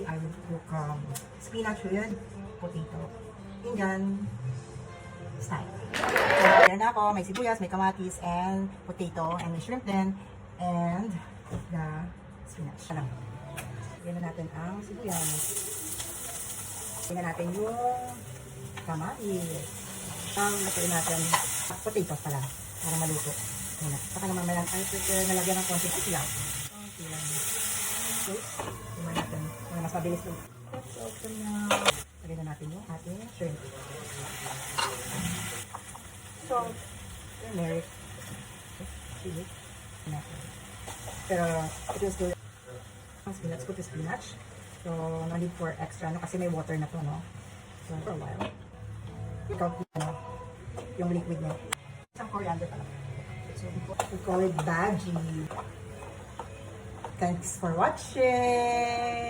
Today, I will cook spinach with potato. Indian style. So, ayan na ako. May sibuyas, may kamatis, and potato, and may shrimp din, and the spinach. Alam. Lagyan na natin ang sibuyas. Lagyan na natin yung kamatis. Lagyan natin potato pala, para maluto. Ayan na. Saka naman malang ay nalagyan ng konting silang. Konti lang. Okay. Lagyan natin. Mas mabilis ito. Lagyan na natin yung ating shrimp. So, turmeric. Chili. Pero, it was good. Let's cook the spinach. So, no need for extra, no? Kasi may water na to, no? So, for a while. Ikaw, yung liquid niya. Isang coriander pala. So, we call it Baji. Thanks for watching!